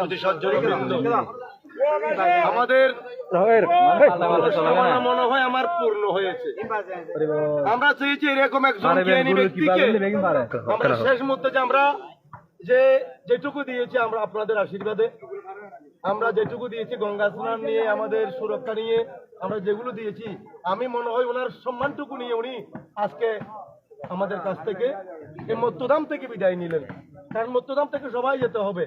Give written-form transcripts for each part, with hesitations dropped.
সুধী সজ্জনবৃন্দ, আমাদের মনে হয় আমার পূর্ণ হয়েছে। আমরা চেয়েছি এরকম একজন জ্ঞানী ব্যক্তিকে আমরা শেষ মুহূর্তে যে আমরা যেটুকু দিয়েছি আমরা আপনাদের আশীর্বাদে, আমরা যেটুকু দিয়েছি গঙ্গা স্নান নিয়ে, আমাদের সুরক্ষা নিয়ে আমরা যেগুলো দিয়েছি, আমি মনে হয় ওনার সম্মানটুকু নিয়ে উনি আজকে আমাদের কাছ থেকে এই মত্যধাম থেকে বিদায় নিলেন। কারণ মত্যধাম থেকে সবাই যেতে হবে,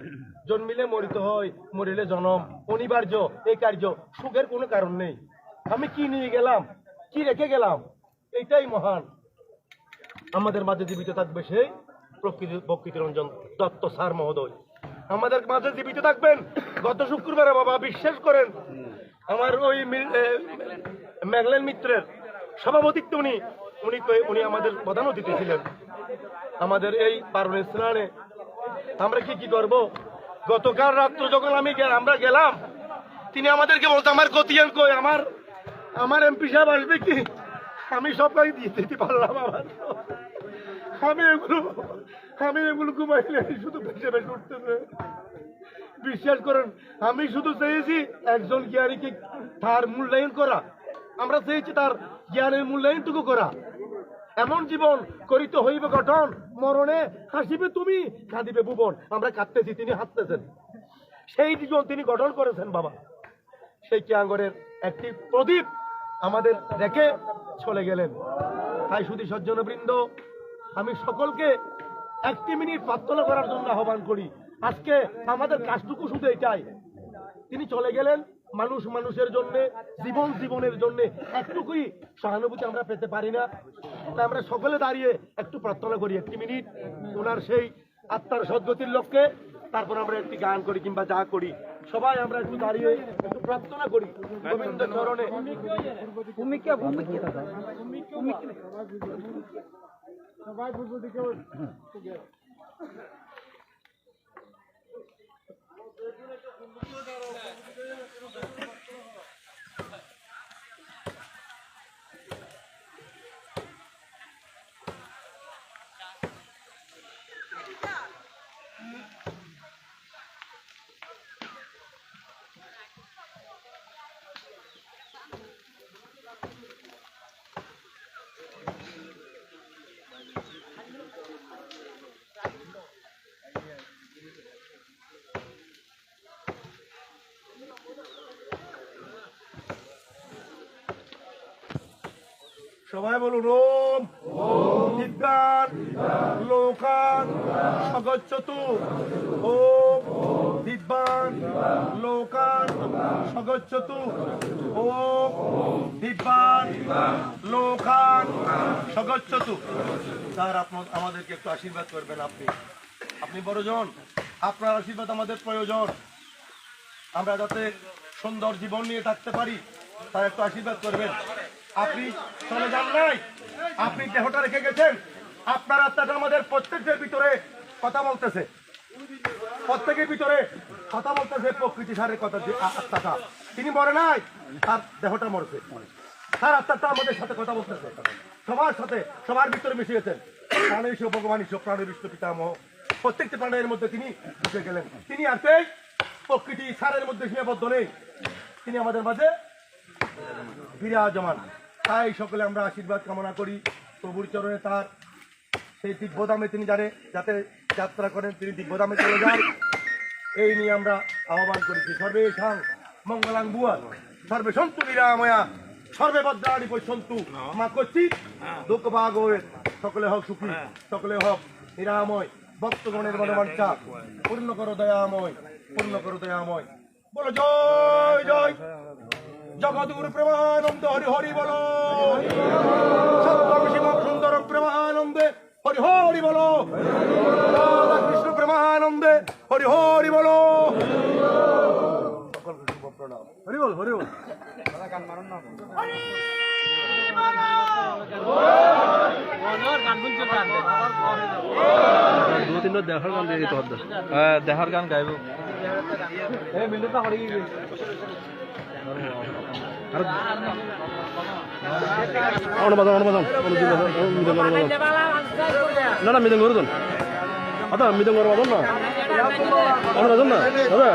জন্মিলে মরিতে হয়, মরিলে জনম অনিবার্য, এই কার্য, সুখের কোনো কারণ নেই। আমি কি নিয়ে গেলাম, কি রেখে গেলাম, এইটাই মহান। আমাদের মাঝে জীবিত থাকবে সেই প্রকৃতি রঞ্জন দত্ত স্যার মহোদয়, আমাদের মাঝে জীবিত থাকবেন। গত শুক্রবারে বাবা বিশ্বাস করেন আমার ওই মেঘলেন মিত্রের সভাপতিত্ব উনি আমাদের প্রধান অতিথি ছিলেন আমাদের এই পার্বণের স্নানে। আমরা কি করব, গতকাল রাত্র যখন আমরা গেলাম, তিনি আমাদেরকে বলতে আমার গতিয়ান কই, আমার এমপি সাহেব আসবে কি, আমি সব কাজ দিয়ে দিতে পারলাম। আমি এগুলো ঘুমাইলে শুধু ভেসে ভেসে উঠতেছে। বিশ্বাস করেন আমি শুধু চেয়েছি একজন জ্ঞানীকে তার মূল্যায়ন করা, আমরা চেয়েছি তার জ্ঞানের মূল্যায়নটুকু করা। এমন জীবন করিতে হইবে গঠন, মরণে হাসিবে তুমি কাঁদিবে ভুবন। আমরা কাঁদতেছি, তিনি হাসতেছেন। সেই জীবন তিনি গঠন করেছেন বাবা। সেই ক্যাঙ্গরের একটি প্রদীপ আমাদের রেখে চলে গেলেন। তাই শুধু সজ্জনবৃন্দ, আমি সকলকে একটি মিনিট প্রার্থনা করার জন্য আহ্বান করি। আজকে আমাদের কাজটুকু শুধু এটাই, তিনি চলে গেলেন মানুষের জন্য, জীবনের জন্য একটুকুই সহানুভূতি আমরা পেতে পারি না। তাই আমরা সকলে দাঁড়িয়ে একটু প্রার্থনা করি, একটি মিনিট ওনার সেই আত্মার সদ্গতির লক্ষ্যে। তারপর আমরা একটি গান করি কিংবা যা করি, সবাই আমরা একটু দাঁড়িয়ে একটু প্রার্থনা করি গোবিন্দ চরণে। সবাই পূর্ব দিকে সবাই বলুন ওম বিদ্যান লোকান সগচ্ছতু। ওম দিব্যান লোকান সগচ্ছতু। ওম দিব্যান লোকান সগচ্ছতু। স্যার আমাদেরকে একটু আশীর্বাদ করবেন। আপনি বড়জন, আপনার আশীর্বাদ আমাদের প্রয়োজন। আমরা যাতে সুন্দর জীবন নিয়ে থাকতে পারি, তার একটু আশীর্বাদ করবেন। আপনি চলে যান নাই, আপনি দেহটা রেখে গেছেন। আপনার আত্মাটা আমাদের প্রত্যেকের ভিতরে কথা বলতেছে, প্রত্যেকের ভিতরে কথা বলতেছে। প্রকৃতি সারের কথা, যে আত্মাটা তিনি মরে নাই, তার দেহটা মরেছে, তার আত্মাটা আমাদের সাথে কথা বলতেছে, সবার সাথে, সবার ভিতরে মিশে গেছেন। প্রাণের ঈশ্বর, ভগবান ঈশ্বর, প্রাণের বিষ্ণু পিতামহ, প্রত্যেকটি প্রাণের মধ্যে তিনি মিশে গেলেন। তিনি আর সেই প্রকৃতি সারের মধ্যে সীমাবদ্ধ নেই, তিনি আমাদের মাঝে বিরাজমান। তাই সকলে আমরা আশীর্বাদ কামনা করি প্রভুর চরণে। তার সেই দিব্যধামে তিনি যাতে যাত্রা করেন, তিনি দিব্যধামে চলে যান, এই নিয়ে আমরা আহ্বান করেছি। সর্বেষাং মঙ্গলাং ভুয়াৎ সর্বে সন্তু নিরাময়া সর্বে ভদ্রাণি পশ্যন্তু মা কচ্চিৎ দুঃখ ভাগ হয়ে। সকলে হোক সুখী, সকলে হোক নিরাময়, ভক্তগণের মনোবাঞ্ছা পূর্ণ করো দয়াময়, পূর্ণ করো দয়াময়। বলো জয় জয় জগদ্গুরু প্রেমানন্দ হরি হরি বলো। সত্যম শিবম সুন্দরম প্রেমানন্দে হরি হরি বলো। রাধা কৃষ্ণ প্রেমানন্দে হরি হরি বলো। সকলকে শুভ প্রণাম। হরি বল, হরি বল। গান মারুন না, দু তিনটা দেখার গান দিয়ে দিতে হবে। দেখার গান গাইব মিলটা হরি না মিদং করুন, মিদং করবো না। আমার বাজার না দাদা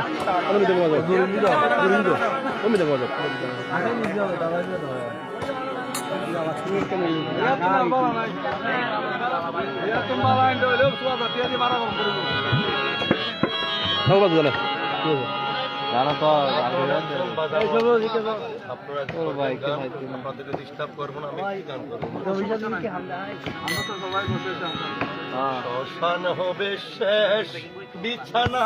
আমি দিতে বাজার আমি দিতে বাজার ডিস্টার্ব করবো না শ্মশান হবে শেষ বিছানা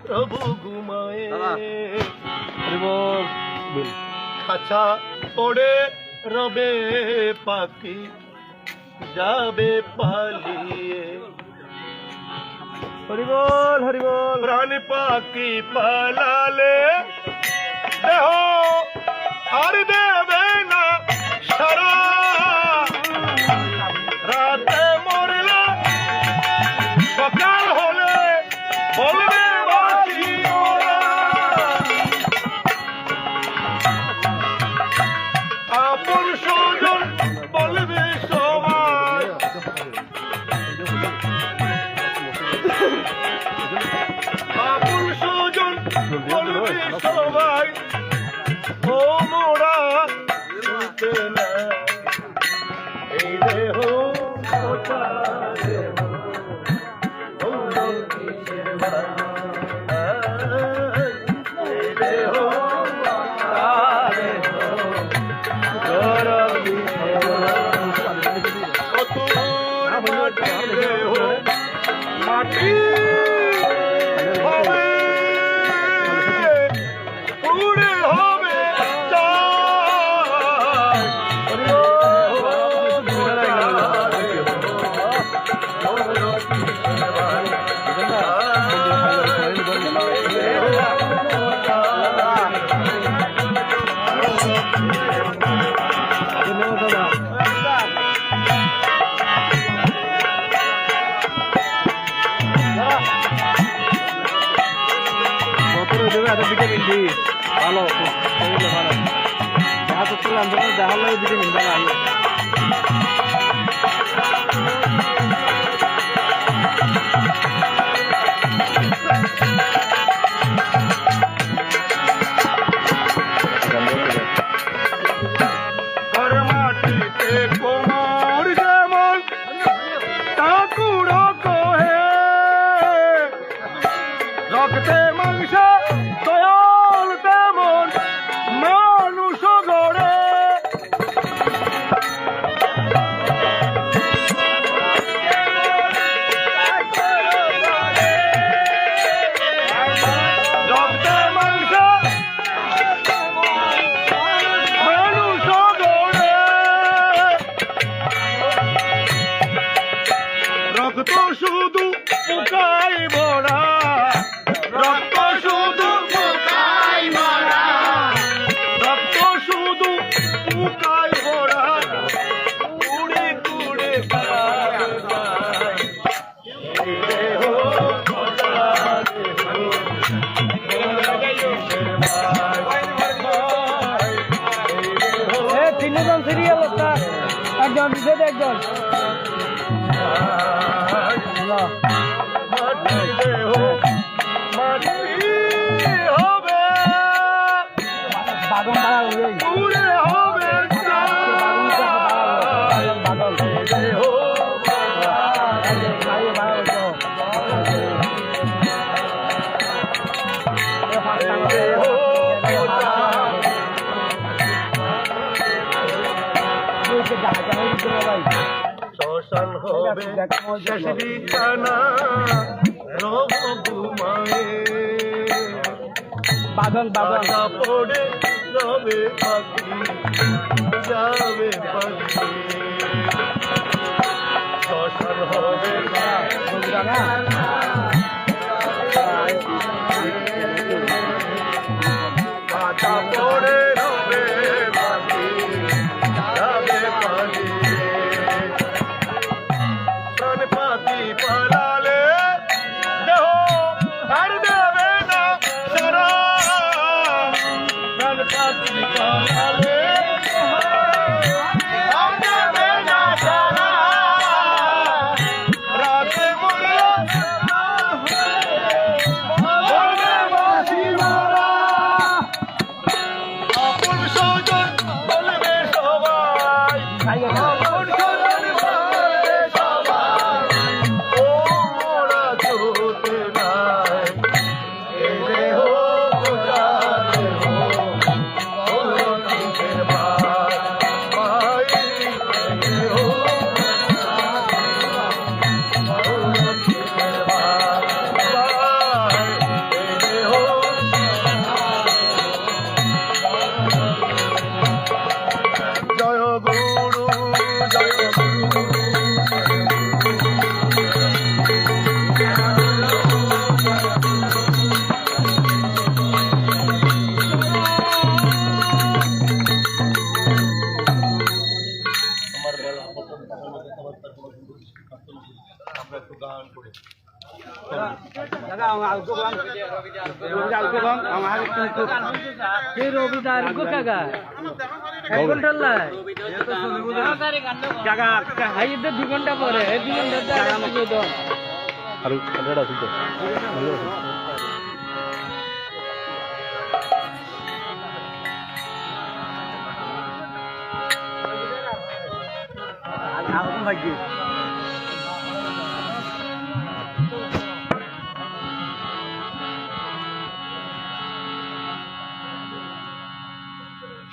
প্রভু ঘুমায়ে খাঁচা পড়ে রবে পাখি যাবে পালিয়ে হরিবল হরিবল প্রাণ পাখি পালালে দেহ আর দেবে না সারা রাতে মরলে সকাল হলে বলবে বাঁচি আপন স্বজন বলবে সবাই আপন স্বজন বলবে সবাই ও মোরা শুনতে না এই দেহ মাটি হবে পুরে হবে ভিটামিন ডি ভালো ভালো দেখা করছিলাম দেখার লাগে ভিটামিন ভালো মাটিতে কোমর যেমন ঠাকুরও কহে রক্তে মাংস দয়াল তেমন মানুষ গড়ে রক্তে মাংস মানুষ গড়ে রক্ত শুধু পোকাই ভরা রক্ত শুধু পোকাই ভরা রক্ত শুধু পোকাই ভরা কুড়ে কুড়ে তিনজন সিরিয়াল একজন বিশেষ একজন হবে বাগন বাড়া পুরে হবে শ্মশান হবে শেষ বিছানা রব ঘুমায়ে বাদল বাদা পড়ে রবে পাখি যাবে পাখি শ্মশান হবে বাদা পড়ে রবে পাখি যাবে পাখি প্রাণ পাখি পালালে দেহ আর দেবে না সারা প্রাণ পাখি পালালে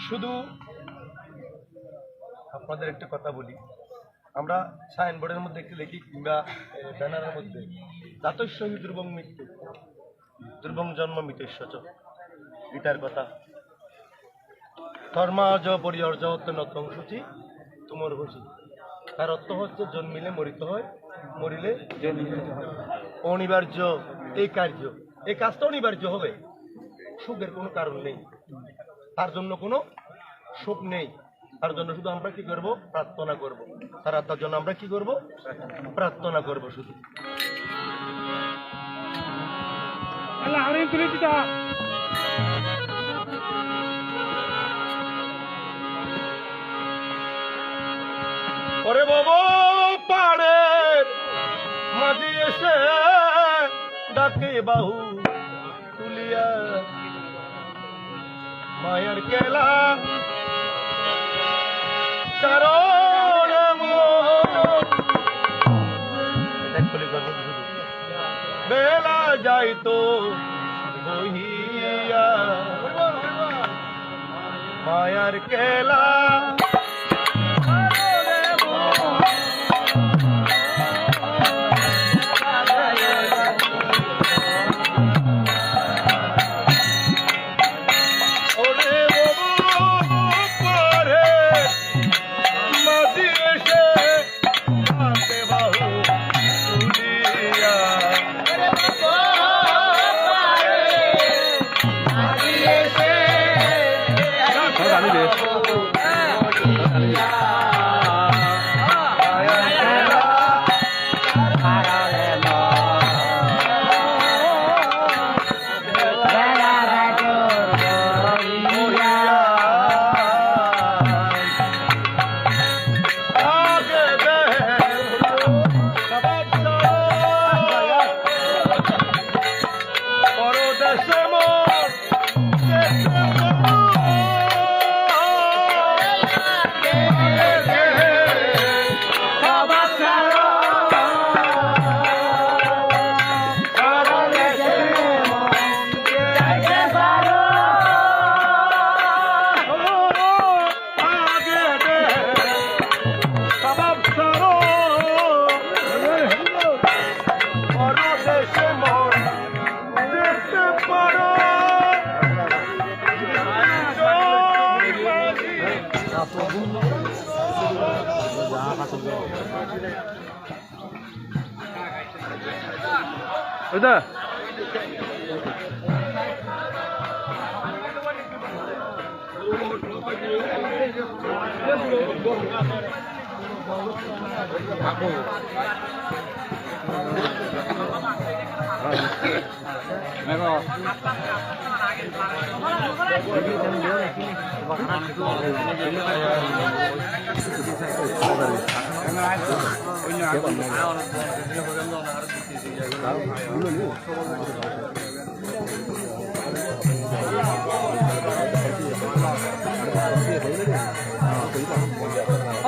শুধু আপনাদের একটা কথা বলি, আমরা সাইনবোর্ডের মধ্যে একটু লিখি কিংবা ব্যানারের মধ্যে জাতস্বহী দুর্বং মৃত্যু দুর্বং জন্ম মৃতেশ্বচ, এটার কথা ধর্মাজ পরিহর্য নতং সূচি তুমর ঘুষি। তার অর্থ হচ্ছে জন্মিলে মরিতে হয়, মরিলে অনিবার্য এই কার্য, এই কাজটা অনিবার্য হবে, সুখের কোনো কারণ নেই, তার জন্য কোনো সুখ নেই, তার জন্য শুধু আমরা কি করব? প্রার্থনা করব। তার আত্মার জন্য আমরা কি করব? প্রার্থনা করব শুধু। ওরে বাবা পাড়ের মাঝে এসে ডাকে বাহু তুলিয়া, মায়ের কেলা বেলা যাইতো বহিয়া, মায়ার কেলা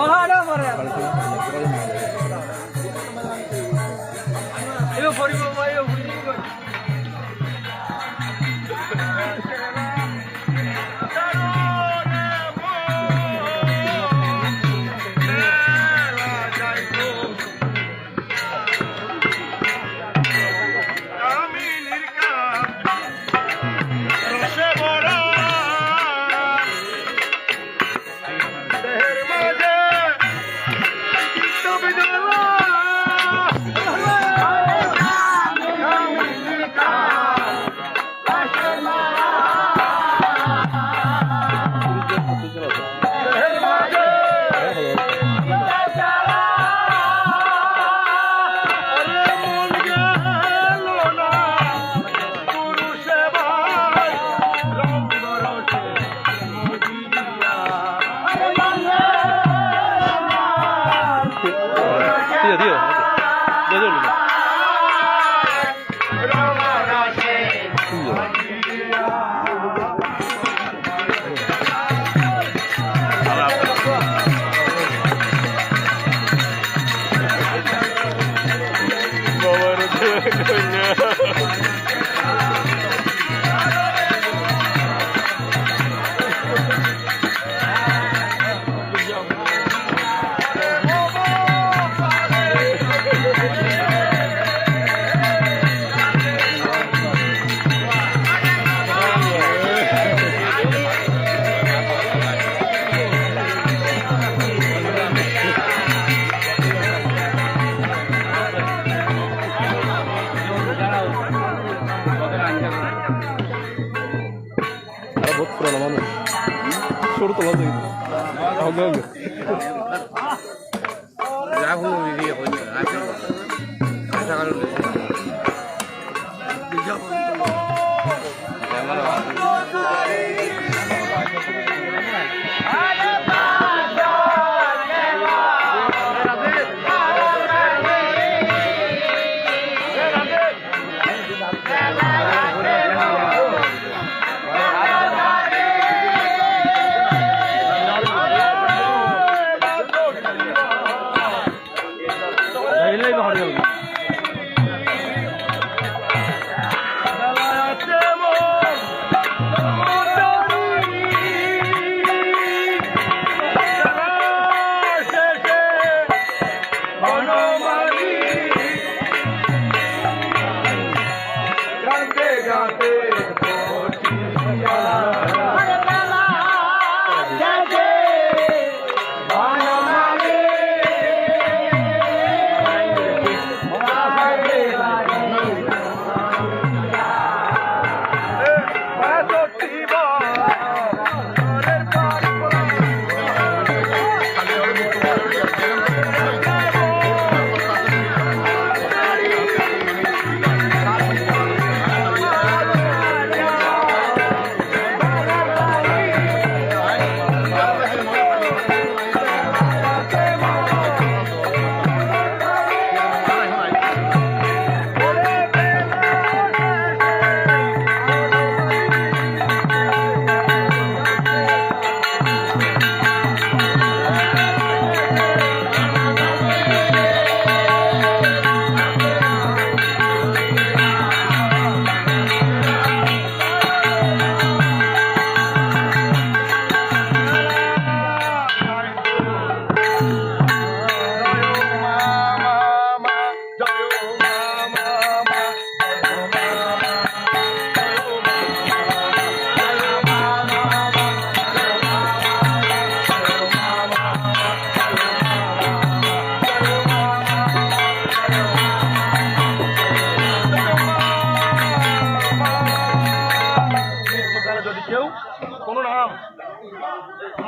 Oh,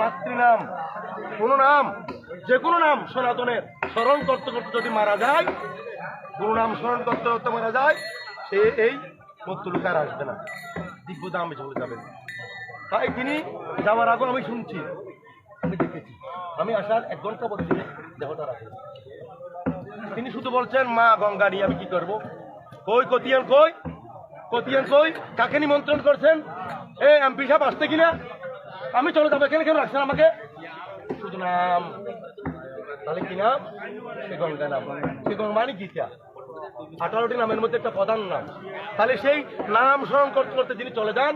মাতৃনাম কোন নাম যে কোনো নাম সনাতনের স্মরণ করতে করতে যদি মারা যায়, কোন নাম স্মরণ করতে করতে মারা যায়, সে এই মৃত্যুলোকে আর আসবে না, দিব্য ধামে চলে যাবে। তাই তিনি যাওয়ার আগে আমি শুনছি, আমি দেখেছি, আমি আসার 1 ঘন্টা পর তিনি দেহটা রাখেন। তিনি শুধু বলছেন মা গঙ্গা নিয়ে আমি কি করবো, কই কতিয়ান কই, কতিয়ান কই, কাকে নিমন্ত্রণ করছেন, এ এমপি সাহেব আসতে কিনা, আমি চলে যাবো, এখানে কেন রাখছেন আমাকে, শুধু নাম। তাহলে কি নাম, সে গঙ্গা নাম, সে গঙ্গা মানে গীতা, 18টি নামের মধ্যে একটা প্রধান নাম। তাহলে সেই নাম স্মরণ করতে করতে যিনি চলে যান,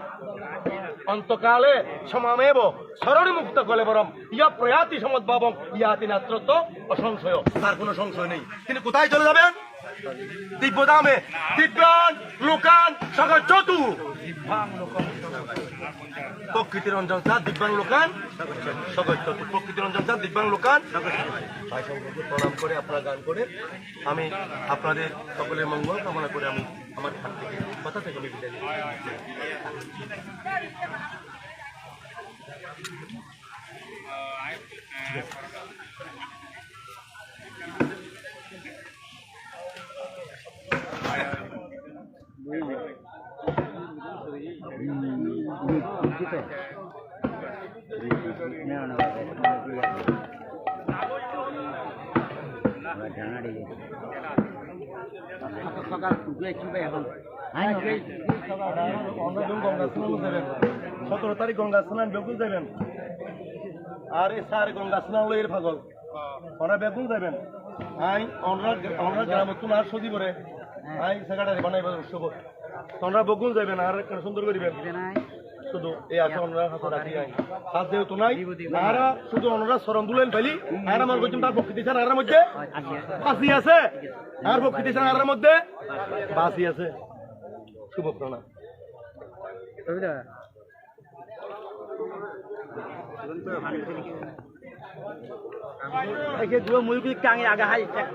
অন্তকালে সমামেব স্মরণে মুক্ত কলে বরম ইয়া প্রয়াতি সমদ্ভাবম ইয়াতি নাত্রত্ব অসংশয়, তার কোনো সংশয় নেই। তিনি কোথায় চলে যাবেন, দিব্যধামে, দিব্যান লোকান সকল চতু প্রকৃতি রঞ্জন স্যার দিব্যাং লোকান সকল চতু, প্রকৃতি রঞ্জন স্যার দিব্যাং লোকান প্রণাম করে আপনারা গান করে আমি আপনাদের সকলের মঙ্গল কামনা করে আমি আমার কথা থেকে আমি বিদায় সকাল পুজো একটু এখন 17 তারিখ গঙ্গা স্নান বেগুন যাবেন, আর এ স্যার গঙ্গা স্নান লইয়ের পাগল ওরা বেগুন যাবেন, আই আমরা গ্রাম তোমার সজি করে আই সেক্রেটারি বানাইব উৎসব, তোমরা বগুন যাবেন আর সুন্দর করিবেন, শুধু এই আছে ওনারা হাতে রাখি আই হাত যেহেতু নাই, আরা শুধু ওনারা শরণ দুলেন ফেলি, আর আমার বলছেন তার বক্তি দিয়েছেন আর মধ্যে বাসি আছে, আর বক্তি দিয়েছেন আর মধ্যে বাসি আছে। শুভ প্রণাম। dua mulut kang yang agak high kang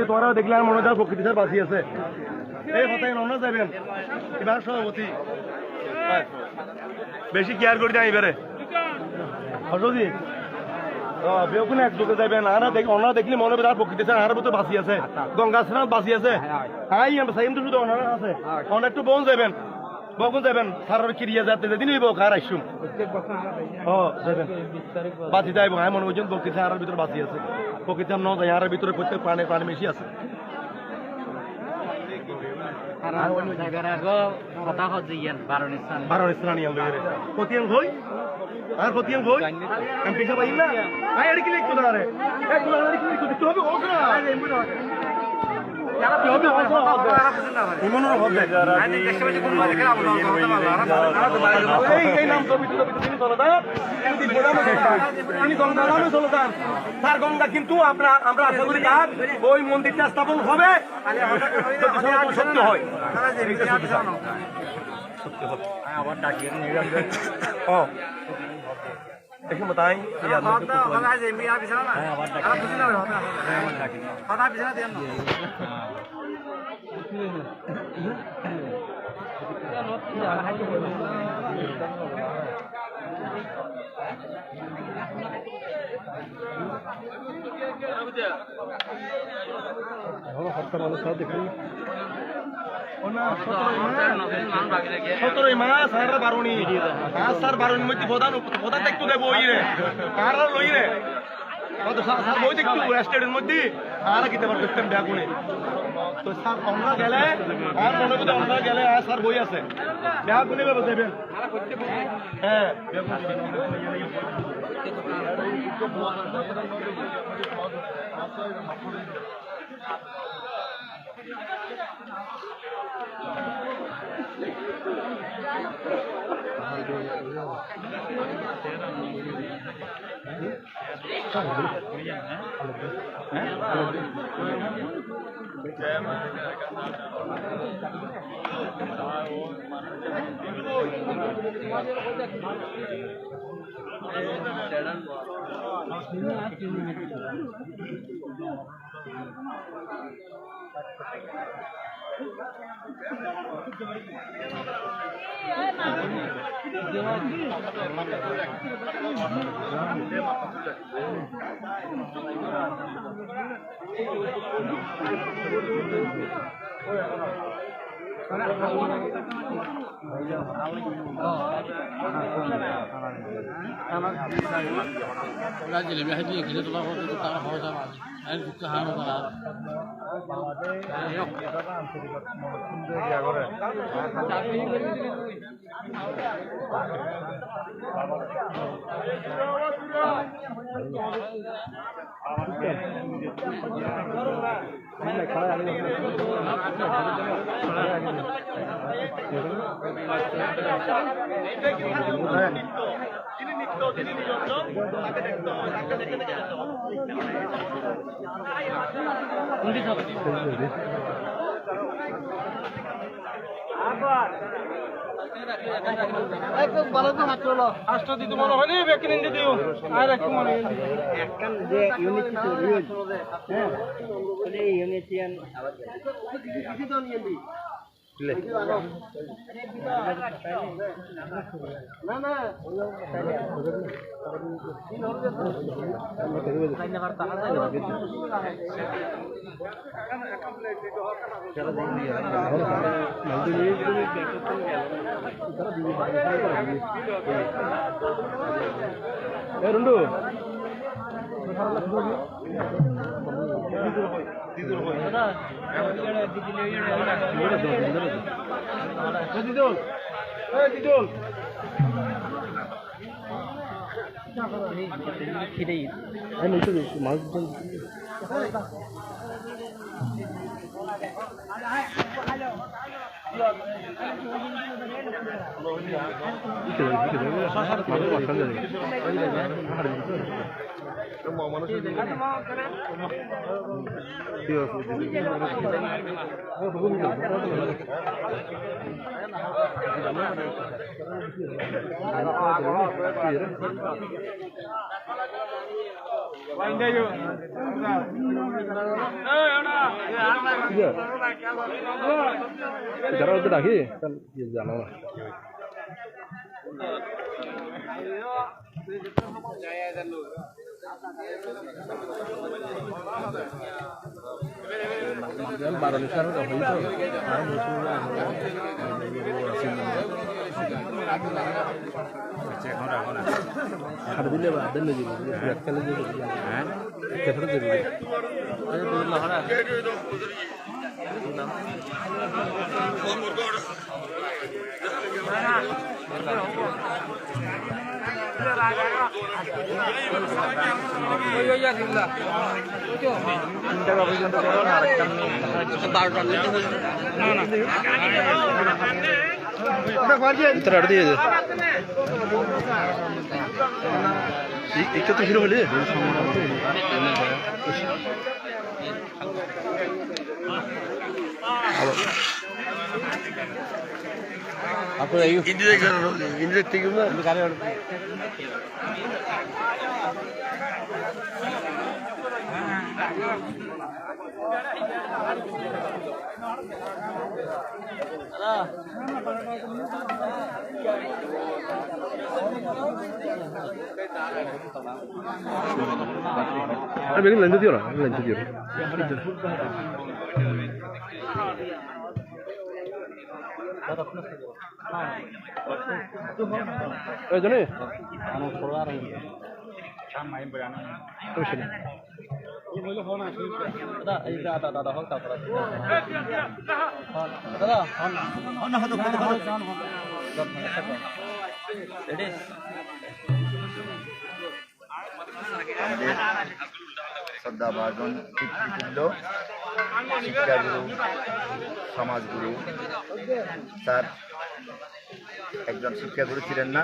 তোরা দেখলে আর মনে হয় প্রকৃতি স্যার বাঁচি আছে এই কথাই নয় যাবেন এবার সভাপতি বেশি কেয়ার করে যাই এবারে হসদি বেগুন একযোগে যাবেন ওনারা দেখলে মনে হবে তার প্রকৃতি স্যার আর তো বাঁচি আছে গঙ্গা স্নান বাঁচি আছে হাই সাইম তো শুধু ওনারা আছে ওনারা একটু বোন যাবেন বকুন যাবেন সারার ক্রিয়া যাতে যেদিন হইব খার আসুম যাবেন বাঁচি যাইব হ্যাঁ মনে করছেন প্রকৃতি আর ভিতরে বাঁচি আছে প্রকৃতি ন যায় আর ভিতরে প্রত্যেক প্রাণে প্রাণে বেশি আছে বারো স্থান কতিয়াং হই আর কতিয়াং হই আমি পিছা পাই না আই আর কি লিখতো না রে এক গুলো আর কি লিখতো হবে হোক না গঙ্গা কিন্তু আমরা আশা করি তার ওই মন্দিরটা স্থাপন হবে সত্য হয় দেখুন তাই সতেরোই মাস আর বারোনি মাস আর বারোনির মধ্যে প্রধান দেখতে দেবো ওই রে আর লই রে বই দেখতে স্টেটের মধ্যে আর কিতে পারবে ব্যাগুনে তো স্যার আমরা গেলে আর মনে করতে আমরা গেলে আর স্যার বই আছে ব্যাগুনে দেবেন হ্যাঁ জিলেবি খাই দিয়ে ঘিরে তোলা হতো টাকা খাওয়া যাবে আর কিছু হার হতো না মনে হয় ব্যাকিন দিও আর একটু মনে రెండు যারা ওদের রাখি জানো না বারো লিটার দিলে দিলে খেলে দিয়ে হ্যাঁ একটু তো হিরো হলে আপনার হিন্দি দেখতে গেল বেগুন লেন্স দিও না লেন্স দিও জানে শ্রদ্ধাভাজন পিতৃতুল্য শিক্ষাগুরু সমাজগুরু স্যার একজন শিক্ষাগুরু ছিলেন না,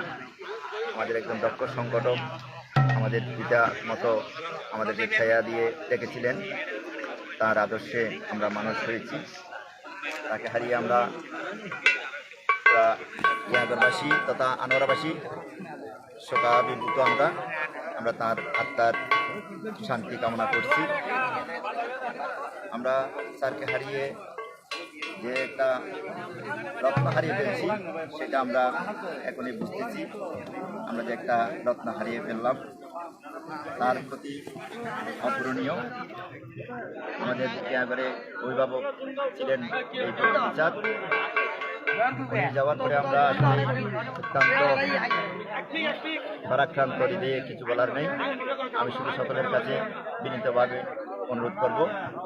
আমাদের একজন দক্ষ সংগঠক, আমাদের পিতা মতো আমাদেরকে ছায়া দিয়ে রেখেছিলেন। তার আদর্শে আমরা মানুষ হয়েছি। তাকে হারিয়ে আমরা টিয়াগরবাসী তথা আনোয়ারাবাসী শোকাভিভূত। আমরা তার আত্মার শান্তি কামনা করছি। আমরা স্যারকে হারিয়ে যে একটা রত্ন হারিয়ে ফেলছি সেটা আমরা এখনই বুঝতেছি। আমরা যে একটা রত্ন হারিয়ে ফেললাম, তার প্রতি অপূরণীয়। আমাদের টিয়াগরে অভিভাবক ছিলেন এই প্রতিচার। যাওয়ার পরে আমরা অত্যন্ত ভারাক্রান্ত হৃদয়ে কিছু বলার নেই। আমি শুধু সকলের কাছে বিনীতভাবে অনুরোধ করব,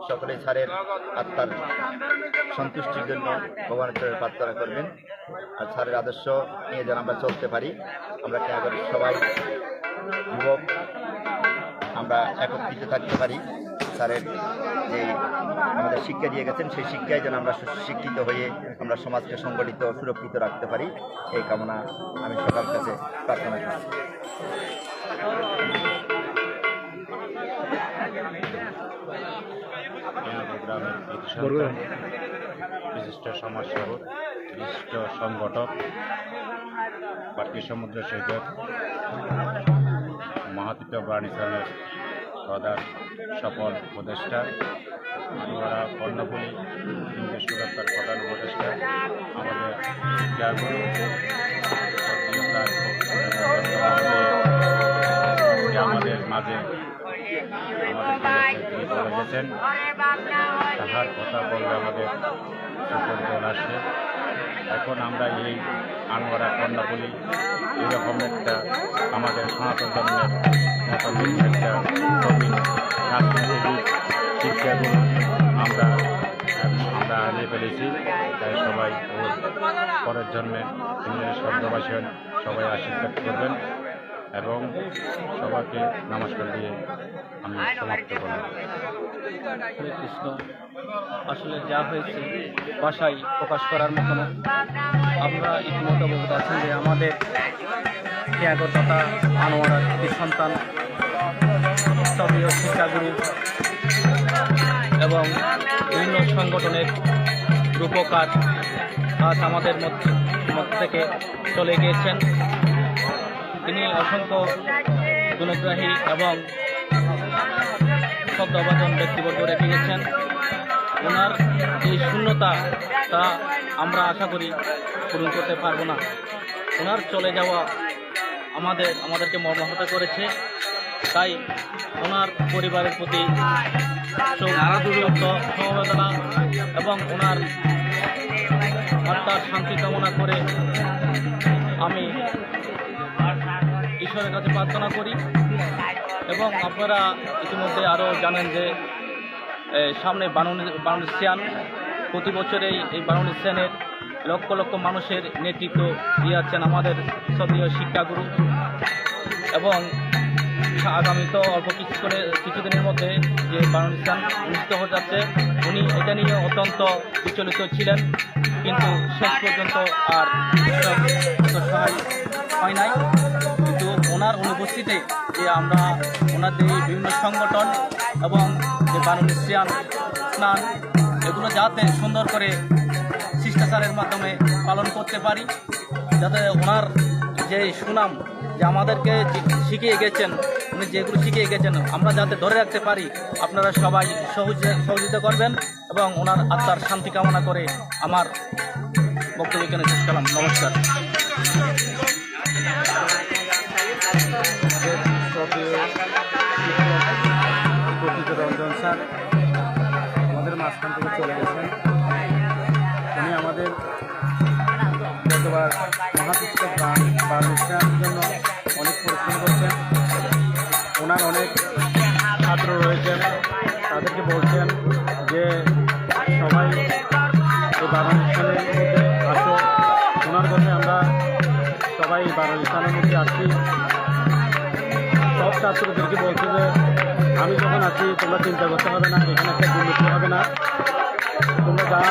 সকলেই স্যারের আত্মার সন্তুষ্টির জন্য ভগবানের প্রার্থনা করবেন। আর স্যারের আদর্শ নিয়ে যেন আমরা চলতে পারি। আমরা টিয়াগরের সবাই যুবক আমরা একত্রিত থাকতে পারি। স্যারের যে আমাদের শিক্ষা দিয়ে গেছেন সেই শিক্ষায় যেন আমরা শিক্ষিত হয়ে আমরা সমাজকে সংগঠিত সুরক্ষিত রাখতে পারি, এই কামনা আমি সবার কাছে প্রার্থনা করছি। বিশিষ্ট সমাজসেবক, বিশিষ্ট সংগঠক, পার্কি সমুদ্র সৈকত মহাতীর্থ বাণিজ্যের প্রধান সফল উপদেষ্টা, আনোয়ারা কর্ণফুলী হিন্দু সুরক্ষার প্রধান উপদেষ্টা, আমাদের ত্যাগগুরু আমাদের মাঝে বলে গেছেন। তাহার কথা বললে আমাদের চোখের জল আসে। এখন আমরা এই আনোয়ারা কর্ণফুলী এরকম একটা আমাদের সনাতন ধর্মের মতামত একটা প্রবীণ রাজনীতিবিদ শিক্ষাগুরু আমরা হারিয়ে ফেলেছি। তাই সবাই ওর পরের জন্মে তিনি স্বর্গবাসী হন, সবাই আশীর্বাদ করবেন এবং সবাইকে নমস্কার দিয়ে আমি সমাপ্ত করলাম। হরে কৃষ্ণ। আসলে যা হয়েছে ভাষায় প্রকাশ করার মতো না। আমরা ইতিমধ্যে অবগত আছেন যে আমাদের ত্যাগর তথা আনোয়ারার কৃতি সন্তান স্থলীয় শিক্ষাগুরু এবং বিভিন্ন সংগঠনের রূপকার আজ আমাদের মধ্য থেকে চলে গিয়েছেন। তিনি অসংখ্য গুণগ্রাহী এবং শ্রদ্ধাভাজন ব্যক্তিবর্গ রেখে গেছেন। ওনার এই শূন্যতা তা আমরা আশা করি পূরণ করতে পারবো না। ওনার চলে যাওয়া আমাদেরকে মর্মাহত করেছে। তাই ওনার পরিবারের প্রতি সমবেদনা এবং ওনার আত্মার শান্তি কামনা করে আমি ঈশ্বরের কাছে প্রার্থনা করি। এবং আপনারা ইতিমধ্যে আরও জানেন যে সামনে বারুণী স্নান, প্রতি বছরেই এই বারুণী স্নানের লক্ষ লক্ষ মানুষের নেতৃত্ব দিয়ে যাচ্ছেন আমাদের শ্রদ্ধেয় শিক্ষাগুরু। এবং আগামী তো অল্প কিছুদিনের মধ্যে যে বারুণী স্নান অনুষ্ঠিত হয়ে যাচ্ছে, উনি এটা নিয়ে অত্যন্ত বিচলিত ছিলেন, কিন্তু শেষ পর্যন্ত আর সহায় হয় নাই। কিন্তু ওনার অনুপস্থিতিতে যে আমরা ওনাদের বিভিন্ন সংগঠন এবং যে বারুণী স্নান এগুলো যাতে সুন্দর করে শিষ্টাচারের মাধ্যমে পালন করতে পারি, যাতে ওনার যে সুনাম যে আমাদেরকে শিখিয়ে গেছেন, উনি যেগুলো শিখিয়ে গেছেন আমরা যাতে ধরে রাখতে পারি, আপনারা সবাই সহযোগিতা করবেন এবং ওনার আত্মার শান্তি কামনা করে আমার বক্তব্য এখানে শেষ করলাম। নমস্কার। প্রকৃত রঞ্জন স্যার আমাদের মাঝখান থেকে চলে গেছেন। উনি আমাদের গতবার মহাপুষ্প বারুণীর জন্য অনেক পরিশ্রম করছেন। ওনার অনেক ছাত্র রয়েছেন, তাদেরকে বলছেন যে সবাই এই বারুণীর মধ্যে আসো। ওনার জন্য আমরা সবাই বারুণীর মধ্যে আসছি। সব ছাত্রদেরকে বলছে যে আমি যখন আছি তোমরা চিন্তা করতে হবে না, এখানে একটা দুর্নীতি হবে না, তোমরা যা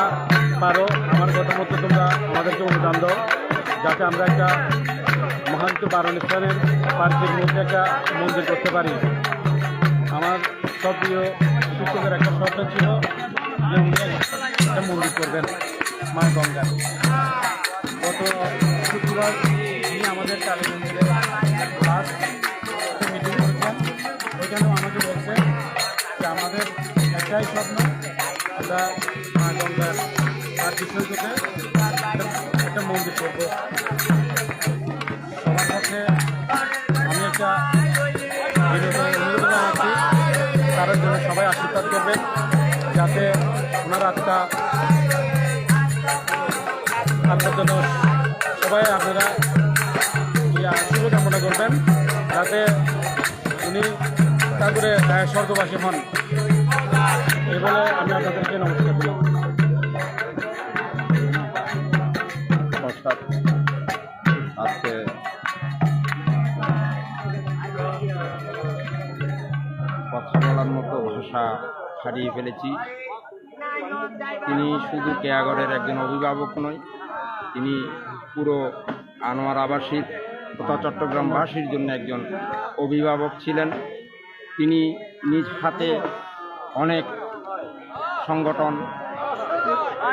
পারো আমার কথা মতো তোমরা আমাদেরকে অনুদান দাও, যাতে আমরা একটা মহান্ত বারুণী স্থানের পার্কের মধ্যে একটা মন্দির করতে পারি। আমার সব প্রিয় শিক্ষকের একটা স্বপ্ন ছিল যে উনি একটা মন্দির করবেন মা গঙ্গার। গত শুক্রবার উনি আমাদের কালী মন্দিরে ক্লাস মিটিং করেছেন, ওইখানেও আমাকে বলছেন যে আমাদের একটাই স্বপ্ন, আমরা মা গঙ্গার তার বিষয় থেকে একটা মন্দির করবো। সবার কাছে আমি একটা অনুরোধ জানাচ্ছি, তার জন্য সবাই আশীর্বাদ করবেন যাতে ওনার আত্মার জন্য সবাই আপনারা শুভ কামনা করবেন, যাতে উনি তারপরে স্বর্গবাসী হন। এই বলে আমি আপনাদেরকে নমস্কার করি। নমস্কার। আজকে কথা বলার মতো ভাষা হারিয়ে ফেলেছি। তিনি শুধু কেয়াগড়ের একজন অভিভাবক নয়, তিনি পুরো আনোয়ার আবাসিক তথা চট্টগ্রামবাসীর জন্য একজন অভিভাবক ছিলেন। তিনি নিজ হাতে অনেক সংগঠন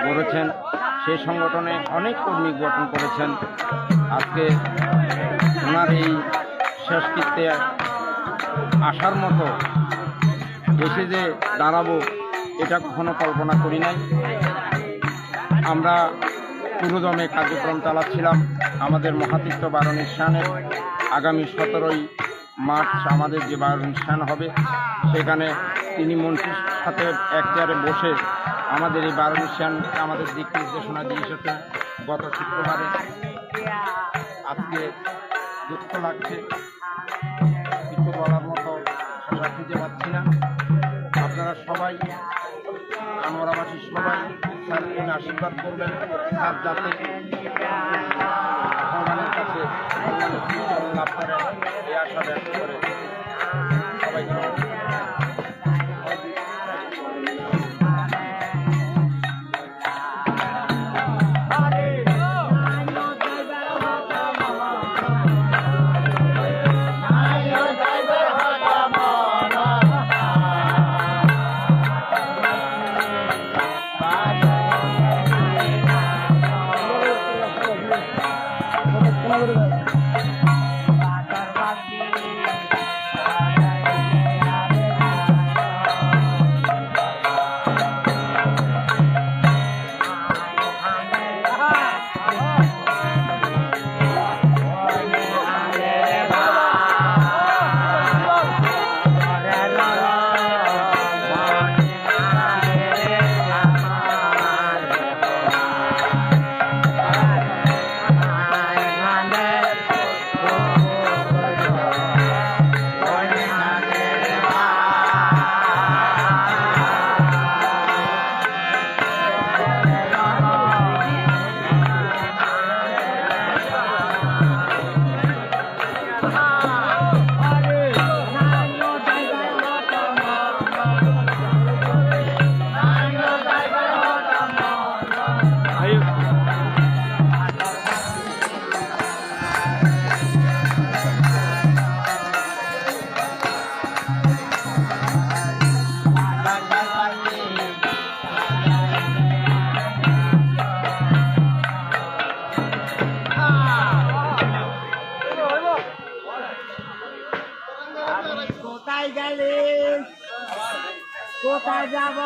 গড়েছেন, সেই সংগঠনে অনেক কর্মী গঠন করেছেন। আজকে ওনার এই শেষকৃত্যে আসার মতো এসে যে দাঁড়াবো এটা কখনো কল্পনা করি নাই। আমরা পুরোদমে কার্যক্রম চালাচ্ছিলাম। আমাদের মহাতীর্থ বারুণী স্নানের আগামী 17ই মার্চ আমাদের যে বারুণী স্নান হবে, সেখানে তিনি মন্ত্রীর সাথে এক চেয়ারে বসে আমাদের এই বারুণী স্নান আমাদের দিক নির্দেশনা দিয়ে এসেছেন গত শুক্রবারে। আজকে দুঃখ লাগছে, কিছু বলার মতো ভাষা খুঁজে পাচ্ছি না। আপনারা সবাই আনোয়ারাবাসী সবাই আশীর্বাদ করবেন আর যাতে ভগবানের কাছে ভগবানের কৃপা লাভ করে এই আশা ব্যক্ত করে সবাইকে কোথায় গেলে কোথায় যাব